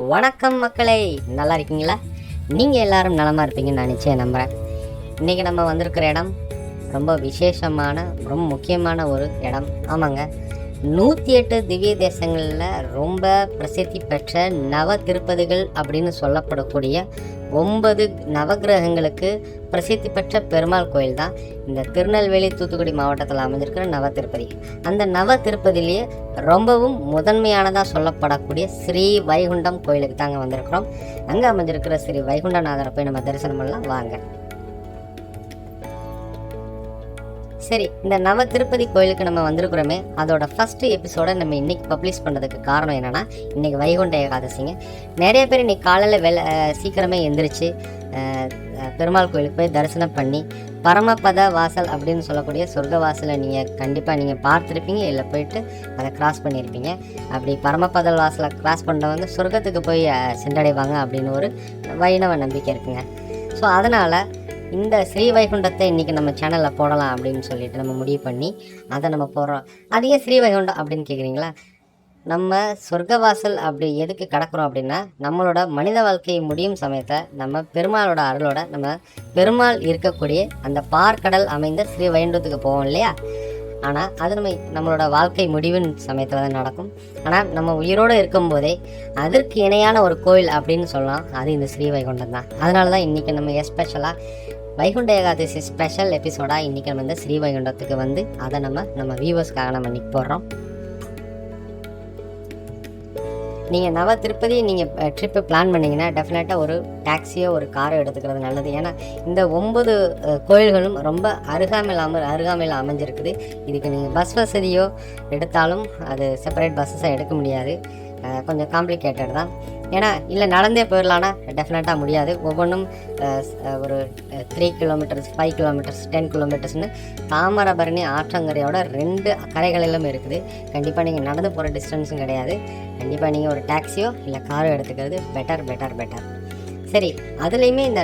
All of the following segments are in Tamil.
வணக்கம் மக்களே, நல்லா இருக்கீங்களா? நீங்கள் எல்லாரும் நலமாக இருப்பீங்கன்னு நான் நிச்சயம் நம்புகிறேன். இன்றைக்கி நம்ம வந்திருக்கிற இடம் ரொம்ப விசேஷமான, ரொம்ப முக்கியமான ஒரு இடம். ஆமாங்க, 108 திவ்ய தேசங்களில் ரொம்ப பிரசித்தி பெற்ற நவ திருப்பதிகள் அப்படின்னு சொல்லப்படக்கூடிய 9 நவகிரகங்களுக்கு பிரசித்தி பெற்ற பெருமாள் கோயில் தான் இந்த திருநெல்வேலி தூத்துக்குடி மாவட்டத்தில் அமைஞ்சிருக்கிற நவ திருப்பதி. அந்த நவ திருப்பதிலேயே ரொம்பவும் முதன்மையானதாக சொல்லப்படக்கூடிய ஸ்ரீ வைகுண்டம் கோயிலுக்கு தாங்க வந்திருக்கிறோம். அங்கே அமைஞ்சிருக்கிற ஸ்ரீ வைகுண்டநாதரை போய் நம்ம தரிசனம் பண்ணலாம் வாங்க. சரி, இந்த நவ திருப்பதி கோயிலுக்கு நம்ம வந்திருக்கிறோமே, அதோட ஃபஸ்ட்டு எபிசோடை நம்ம இன்றைக்கி பப்ளிஷ் பண்ணுறதுக்கு காரணம் என்னென்னா, இன்றைக்கி வைகுண்ட ஏகாதசிங்க. நிறைய பேர் இன்றைக்கி காலையில் சீக்கிரமே எந்திரிச்சு பெருமாள் கோயிலுக்கு போய் தரிசனம் பண்ணி பரமபத வாசல் அப்படின்னு சொல்லக்கூடிய சொர்க்க வாசலை கண்டிப்பாக பார்த்துருப்பீங்க, இல்லை போயிட்டு அதை கிராஸ் பண்ணியிருப்பீங்க. அப்படி பரமபத வாசலை கிராஸ் பண்ணுறவங்க சொர்க்கத்துக்கு போய் சென்றடைவாங்க அப்படின்னு ஒரு வைணவ நம்பிக்கை இருக்குங்க. ஸோ அதனால் இந்த ஸ்ரீ வைகுண்டத்தை இன்றைக்கி நம்ம சேனலில் போடலாம் அப்படின்னு சொல்லிட்டு நம்ம முடிவு பண்ணி அதை நம்ம போடுறோம். அது ஏன் ஸ்ரீ வைகுண்டம் அப்படின்னு கேட்குறீங்களா? நம்ம சொர்க்கவாசல் அப்படி எதுக்கு கிடக்கிறோம் அப்படின்னா, நம்மளோட மனித வாழ்க்கை முடியும் சமயத்தை நம்ம பெருமாளோட அருளோட நம்ம பெருமாள் இருக்கக்கூடிய அந்த பார்க்கடல் அமைந்த ஸ்ரீ வைகுண்டத்துக்கு போவோம் இல்லையா? ஆனால் அது நம்மளோட வாழ்க்கை முடிவின் சமயத்தில் தான் நடக்கும். ஆனால் நம்ம உயிரோடு இருக்கும்போதே அதற்கு இணையான ஒரு கோயில் அப்படின்னு சொல்லலாம், அது இந்த ஸ்ரீ வைகுண்டம் தான். அதனால தான் இன்றைக்கி நம்ம எஸ்பெஷலாக வைகுண்ட ஏகாதசி ஸ்பெஷல் எபிசோடாக இன்றைக்கி நம்ம இந்த ஸ்ரீ வைகுண்டத்துக்கு வந்து அதை நம்ம வியூவர்ஸ்க்காக நம்ம இன்றைக்கி போடுறோம். நீங்கள் நவ திருப்பதி ட்ரிப்பு பிளான் பண்ணிங்கன்னா டெஃபினட்டாக ஒரு டாக்ஸியோ ஒரு காரோ எடுத்துக்கிறது நல்லது. ஏன்னா இந்த 9 கோயில்களும் ரொம்ப அருகாமையில் அமைஞ்சிருக்குது. இதுக்கு நீங்கள் பஸ் வசதியோ எடுத்தாலும் அது செப்பரேட் பஸ்ஸஸாக எடுக்க முடியாது, கொஞ்சம் காம்ப்ளிகேட்டட் தான். ஏன்னா இல்லை நடந்தே போயிடலான்னா டெஃபினட்டாக முடியாது. ஒவ்வொன்றும் ஒரு 3 கிலோமீட்டர்ஸ், 5 கிலோமீட்டர்ஸ், 10 கிலோமீட்டர்ஸ்னு தாமிரபரணி ஆற்றங்கரையோட 2 கரைகளிலும் இருக்குது. கண்டிப்பாக நீங்கள் நடந்து போகிற டிஸ்டன்ஸும் கிடையாது. கண்டிப்பாக நீங்கள் ஒரு டாக்ஸியோ இல்லை காரோ எடுத்துக்கிறது பெட்டர். சரி, அதுலேயுமே இந்த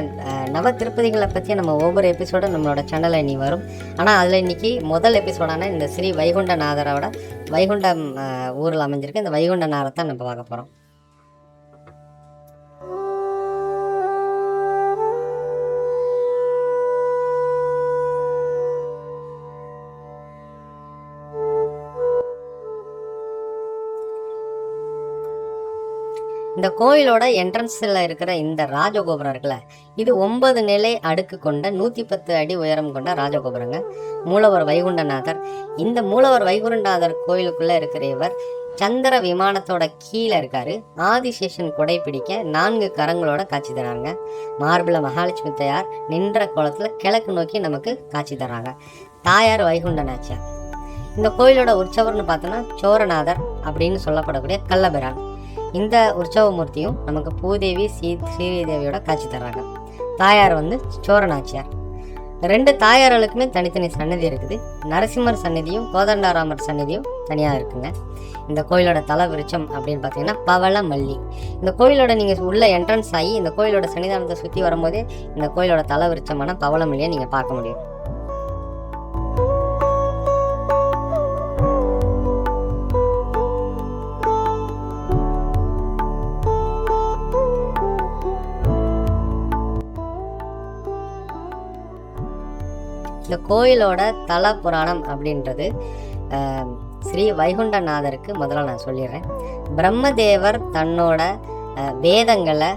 நவ திருப்பதிகளை பற்றி நம்ம ஒவ்வொரு எபிசோடும் நம்மளோட சேனலில் இனி வரும். ஆனால் அதில் இன்றைக்கி முதல் எபிசோடான இந்த ஸ்ரீ வைகுண்டநாதரோட வைகுண்டம் ஊரில் அமைஞ்சிருக்கு இந்த வைகுண்டநாதரை நம்ம பார்க்க போகிறோம். இந்த கோயிலோட என்ட்ரன்ஸில் இருக்கிற இந்த ராஜகோபுரம் இருக்குல்ல, இது 9 நிலை அடுக்கு கொண்ட 110 அடி உயரம் கொண்ட ராஜகோபுரங்க. மூலவர் வைகுண்டநாதர். இந்த மூலவர் வைகுண்டநாதர் கோயிலுக்குள்ளே இருக்கிற இவர் சந்திர விமானத்தோட கீழே இருக்காரு. ஆதிசேஷன் கொடை பிடிக்க 4 கரங்களோட காட்சி தராங்க. மார்பிள மகாலட்சுமி தாயார் நின்ற கோலத்தில் கிழக்கு நோக்கி நமக்கு காட்சி தராங்க. தாயார் வைகுண்டநாச்சியார். இந்த கோயிலோட உற்சவர்னு பார்த்தோன்னா சோரநாதர் அப்படின்னு சொல்லப்படக்கூடிய கள்ளபிரான். இந்த உற்சவமூர்த்தியும் நமக்கு பூதேவி ஸ்ரீதேவியோட காட்சி தர்றாங்க. தாயார் சோரநாச்சியார். 2 தாயார்களுக்குமே தனித்தனி சன்னதி இருக்குது. நரசிம்மர் சன்னதியும் கோதண்டாராமர் சன்னதியும் தனியாக இருக்குங்க. இந்த கோயிலோட தல விருட்சம் அப்படின்னு பார்த்தீங்கன்னா பவள மல்லி. இந்த கோயிலோட நீங்கள் உள்ள என்ட்ரன்ஸ் ஆகி இந்த கோயிலோட சன்னிதானத்தை சுற்றி வரும்போதே இந்த கோயிலோட தல விருட்சமான பவள மல்லியை நீங்கள் பார்க்க முடியும். இந்த கோயிலோட தல புராணம் அப்படின்றது ஸ்ரீ வைகுண்டநாதருக்கு முதல்ல நான் சொல்லிடுறேன். பிரம்மதேவர் தன்னோட வேதங்களை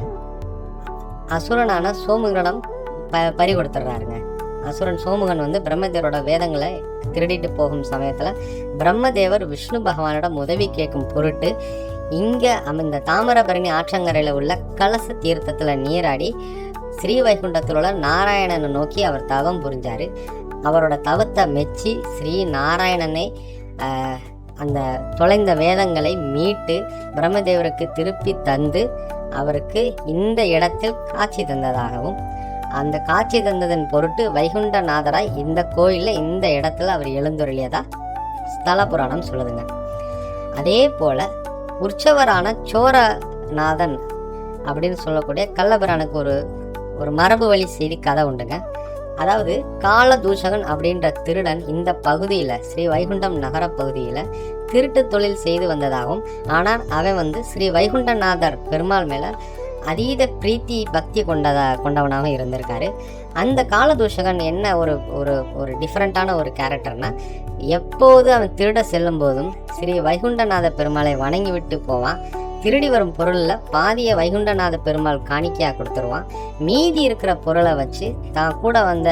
அசுரனான சோமுகனிடம் பறி கொடுத்துட்றாருங்க. அசுரன் சோமுகன் பிரம்மதேவரோட வேதங்களை திருடிட்டு போகும் சமயத்தில் பிரம்மதேவர் விஷ்ணு பகவானிடம் உதவி கேட்கும் பொருட்டு இங்கே இந்த தாமிரபரணி ஆற்றங்கரையில் உள்ள கலச தீர்த்தத்தில் நீராடி ஸ்ரீ வைகுண்டத்தில் உள்ள நாராயணனை நோக்கி அவர் தவம் புரிஞ்சார். அவரோட தவத்தை மெச்சி ஸ்ரீ நாராயணனை அந்த தொலைந்த வேதங்களை மீட்டு பிரம்மதேவருக்கு திருப்பி தந்து அவருக்கு இந்த இடத்தில் காட்சி தந்ததாகவும், அந்த காட்சி தந்ததன் பொருட்டு வைகுண்டநாதராய் இந்த கோயிலில் இந்த இடத்துல அவர் எழுந்துருளியதா ஸ்தல புராணம் சொல்லுதுங்க. அதே போல் உற்சவரான சோரநாதன் அப்படின்னு சொல்லக்கூடிய கள்ளபிரானுக்கு ஒரு மரபு வழி செய்தி கதை உண்டுங்க. அதாவது காலதூஷகன் அப்படின்ற திருடன் இந்த பகுதியில் ஸ்ரீ வைகுண்டம் நகர பகுதியில் திருட்டு தொழில் செய்து வந்ததாகவும், ஆனால் அவன் ஸ்ரீ வைகுண்டநாதர் பெருமாள் மேலே அதீத பிரீத்தி பக்தி கொண்டவனாக இருந்திருக்காரு. அந்த காலதூஷகன் என்ன ஒரு ஒரு ஒரு டிஃப்ரெண்ட்டான ஒரு கேரக்டர்னா, எப்போது அவன் திருட செல்லும் போதும் ஸ்ரீ வைகுண்டநாத பெருமாளை வணங்கி விட்டு போவான். திருடி வரும் பொருளில் பாதிய வைகுண்டநாத பெருமாள் காணிக்கையாக கொடுத்துருவான். மீதி இருக்கிற பொருளை வச்சு தான் கூட வந்த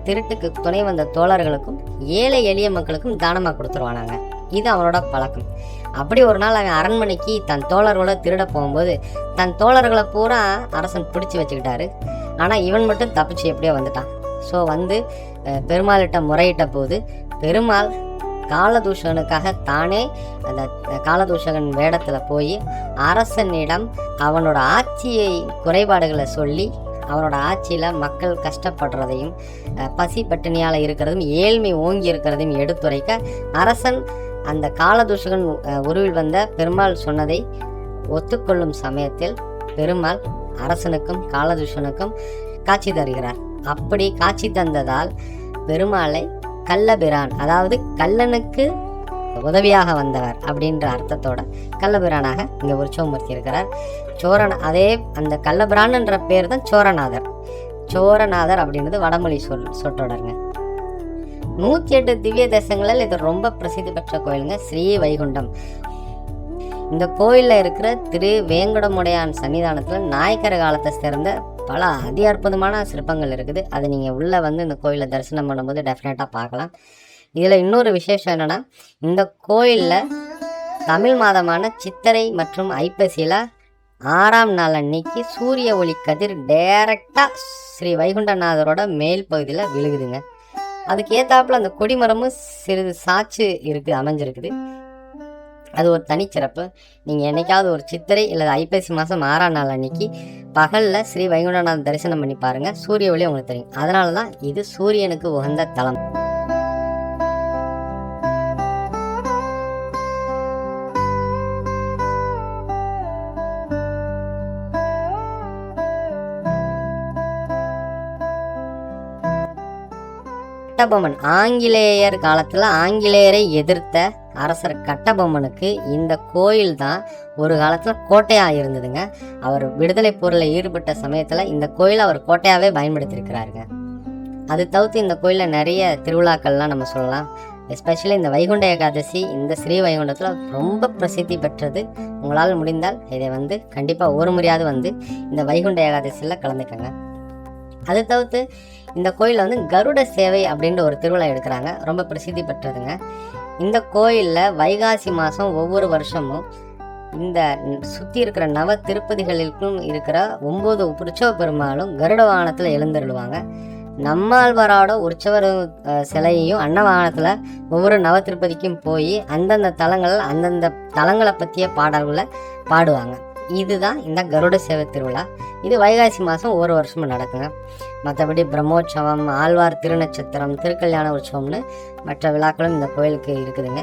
திருட்டுக்கு துணை வந்த தோழர்களுக்கும் ஏழை எளிய மக்களுக்கும் தானமாக கொடுத்துருவானாங்க. இது அவனோட பழக்கம். அப்படி ஒரு நாள் அவன் அரண்மனைக்கு தன் தோழர்களோட திருட போகும்போது தன் தோழர்களை பூரா அரசன் பிடிச்சி வச்சுக்கிட்டாரு. ஆனால் இவன் மட்டும் தப்பிச்சு எப்படியோ வந்துட்டான். ஸோ பெருமாள்கிட்ட முறையிட்ட போது பெருமாள் காலதூஷகனுக்காக தானே அந்த காலதூஷகன் வேடத்தில் போய் அரசனிடம் அவனோட ஆட்சியை குறைபாடுகளை சொல்லி, அவனோட ஆட்சியில் மக்கள் கஷ்டப்படுறதையும் பசி பட்டினியால் இருக்கிறதும் ஏழ்மை ஓங்கி இருக்கிறதையும் எடுத்துரைக்க, அரசன் அந்த காலதூஷகன் உருவில் வந்த பெருமாள் சொன்னதை ஒத்துக்கொள்ளும் சமயத்தில் பெருமாள் அரசனுக்கும் காலதூஷனுக்கும் காட்சி தருகிறார். அப்படி காட்சி தந்ததால் பெருமாளை கள்ளபிரான், அதாவது கள்ளனுக்கு உதவியாக வந்தவர் அப்படின்ற அர்த்தத்தோட கள்ளபிரானாக இங்கே உற்சவமூர்த்தி இருக்கிறார். அதே அந்த கள்ளபிரான்ன்ற பேர் தான் சோரநாதர். சோரநாதர் அப்படின்றது வடமொழி சொற்றொடருங்க. 108 திவ்ய தேசங்களில் இது ரொம்ப பிரசித்தி பெற்ற கோயிலுங்க ஸ்ரீ வைகுண்டம். இந்த கோயிலில் இருக்கிற திரு வேங்கடமுடையான் சன்னிதானத்தில் நாயக்கர் காலத்தை சேர்ந்த பல அதி அற்புதமான சிற்பங்கள் இருக்குது. அது நீங்கள் உள்ளே இந்த கோயிலை தரிசனம் பண்ணும்போது டெஃபினட்டாக பார்க்கலாம். இதில் இன்னொரு விசேஷம் என்னென்னா, இந்த கோயிலில் தமிழ் மாதமான சித்திரை மற்றும் ஐப்பசியில் 6ஆம் நாள் அன்னைக்கு சூரிய ஒளி கதிர் டைரக்டாக ஸ்ரீ வைகுண்டநாதரோட மேல் பகுதியில் விழுகுதுங்க. அதுக்கு ஏற்றாப்புல அந்த கொடிமரமும் சிறிது சாட்சி அமைஞ்சிருக்குது. அது ஒரு தனிச்சிறப்பு. நீங்கள் என்னைக்காவது ஒரு சித்திரை இல்லை ஐப்பசி மாதம் 6ஆம் நாள் அன்னைக்கு பகலில் ஸ்ரீ வைகுண்டநாதர் தரிசனம் பண்ணி பாருங்கள், சூரிய ஒளி உங்களுக்கு தெரியும். அதனால தான் இது சூரியனுக்கு உகந்த தலம். கட்டபொம்மன், ஆங்கிலேயர் காலத்தில் ஆங்கிலேயரை எதிர்த்த அரசர் கட்டபொம்மனுக்கு இந்த கோயில் தான் ஒரு காலத்தில் கோட்டையாக இருந்ததுங்க. அவர் விடுதலை போரில் ஈடுபட்ட சமயத்தில் இந்த கோயிலை அவர் கோட்டையாகவே பயன்படுத்தியிருக்கிறாருங்க. அது தவிர்த்து இந்த கோயிலில் நிறைய திருவிழாக்கள்லாம் நம்ம சொல்லலாம். எஸ்பெஷலி இந்த வைகுண்ட ஏகாதசி இந்த ஸ்ரீ வைகுண்டத்தில் ரொம்ப பிரசித்தி பெற்றது. உங்களால் முடிந்தால் இதை கண்டிப்பாக ஒரு முறையாவது இந்த வைகுண்ட ஏகாதசியில் கலந்துக்கங்க. அது தவிர்த்து இந்த கோயிலில் கருட சேவை அப்படின்ற ஒரு திருவிழா எடுக்கிறாங்க, ரொம்ப பிரசித்தி பெற்றதுங்க. இந்த கோயிலில் வைகாசி மாதம் ஒவ்வொரு வருஷமும் இந்த சுற்றி இருக்கிற நவ திருப்பதிகளுக்கும் இருக்கிற 9 உற்சவ பெருமாளும் கருட வாகனத்தில் எழுந்தருளுவாங்க. நம்மாழ்வாரோட உற்சவர் சிலையையும் அன்னவாகனத்தில் ஒவ்வொரு நவ திருப்பதிக்கும் போய் அந்தந்த தலங்களை பற்றிய பாடல்களை பாடுவாங்க. இதுதான் இந்த கருட சேவை திருவிழா. இது வைகாசி மாதம் ஒவ்வொரு வருஷமும் நடக்குங்க. மற்றபடி பிரம்மோற்சவம், ஆழ்வார் திருநட்சத்திரம், திருக்கல்யாண உற்சவம்னு மற்ற விழாக்களும் இந்த கோயிலுக்கு இருக்குதுங்க.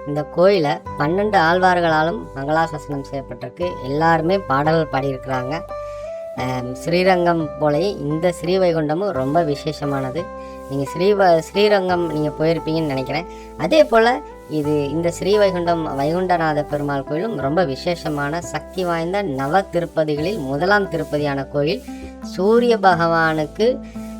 இந்த கோயிலை 12 ஆழ்வார்களாலும் மங்களாசாசனம் செய்யப்பட்டிருக்கு. எல்லாருமே பாடல்கள் பாடியிருக்கிறாங்க. ஸ்ரீரங்கம் போலயே இந்த ஸ்ரீ வைகுண்டமும் ரொம்ப விசேஷமானது. நீங்கள் ஸ்ரீரங்கம் நீங்கள் போயிருப்பீங்கன்னு நினைக்கிறேன். அதே போல் இந்த ஸ்ரீ வைகுண்டநாத பெருமாள் கோயிலும் ரொம்ப விசேஷமான சக்தி வாய்ந்த நவ திருப்பதிகளில் முதலாம் திருப்பதியான கோயில். சூரிய பகவானுக்கு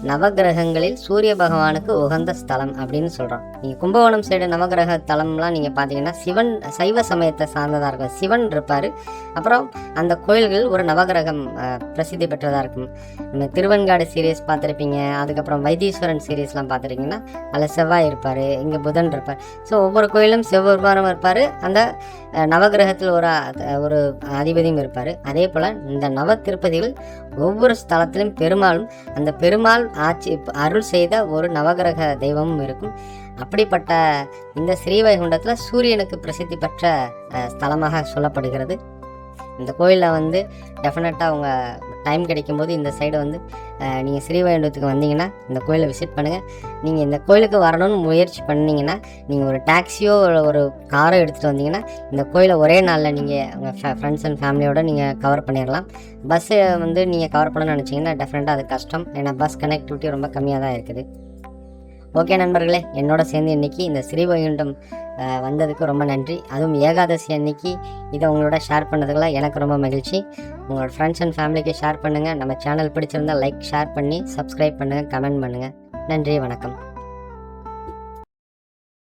நவகிரகங்களில் சூரிய பகவானுக்கு உகந்த ஸ்தலம் அப்படின்னு சொல்கிறோம். நீங்கள் கும்பகோணம் சைடு நவகிரக தலம்லாம் நீங்கள் பார்த்தீங்கன்னா சிவன் சைவ சமயத்தை சார்ந்ததாக இருக்கும். சிவன் இருப்பார். அப்புறம் அந்த கோயில்கள் ஒரு நவகிரகம் பிரசித்தி பெற்றதாக இருக்கும். நம்ம திருவெண்காடு சீரீஸ் பார்த்துருப்பீங்க. அதுக்கப்புறம் வைத்தீஸ்வரன் சீரீஸ்லாம் பார்த்துருக்கீங்கன்னா அதில் செவ்வாய் இருப்பார், இங்கே புதன் இருப்பார். ஸோ ஒவ்வொரு கோயிலும் செவ்வாரம் இருப்பார். அந்த நவகிரகத்தில் ஒரு அதிபதியும் இருப்பார். அதே போல் இந்த நவ திருப்பதிகள் ஒவ்வொரு ஸ்தலத்திலும் பெருமாளும் அந்த பெருமாள் ஆட்சி அருள் செய்த ஒரு நவகிரக தெய்வமும் இருக்கும். அப்படிப்பட்ட இந்த ஸ்ரீ வைகுண்டத்தில் சூரியனுக்கு பிரசித்தி பெற்ற ஸ்தலமாக சொல்லப்படுகிறது. இந்த கோயிலில் வந்து டெஃபினட்டாக அவங்க டைம் கிடைக்கும்போது இந்த சைடு வந்து நீங்கள் ஸ்ரீவைகுண்டத்துக்கு வந்தீங்கன்னா இந்த கோயிலை விசிட் பண்ணுங்கள். நீங்கள் இந்த கோயிலுக்கு வரணும்னு முயற்சி பண்ணிங்கன்னா நீங்கள் ஒரு டாக்ஸியோ ஒரு காரோ எடுத்துகிட்டு வந்தீங்கன்னா இந்த கோயிலை ஒரே நாளில் நீங்கள் உங்கள் ஃப்ரெண்ட்ஸ் அண்ட் ஃபேமிலியோடு நீங்கள் கவர் பண்ணிடலாம். பஸ்ஸை வந்து நீங்கள் கவர் பண்ணணும்னு நினச்சிங்கன்னா டெஃபினட்டாக அது கஷ்டம். ஏன்னா பஸ் கனெக்டிவிட்டி ரொம்ப கம்மியாக தான் இருக்குது. ஓகே நண்பர்களே, என்னோட சேர்ந்து இன்றைக்கி இந்த ஸ்ரீவைகுண்டம் வந்ததுக்கு ரொம்ப நன்றி. அதுவும் ஏகாதசி அன்னைக்கு இதை உங்களோட ஷேர் பண்ணதுக்கெல்லாம் எனக்கு ரொம்ப மகிழ்ச்சி. உங்களோட ஃப்ரெண்ட்ஸ் அண்ட் ஃபேமிலிக்கு ஷேர் பண்ணுங்கள். நம்ம சேனல் பிடிச்சிருந்தால் லைக் ஷேர் பண்ணி சப்ஸ்கிரைப் பண்ணுங்கள், கமெண்ட் பண்ணுங்கள். நன்றி, வணக்கம்.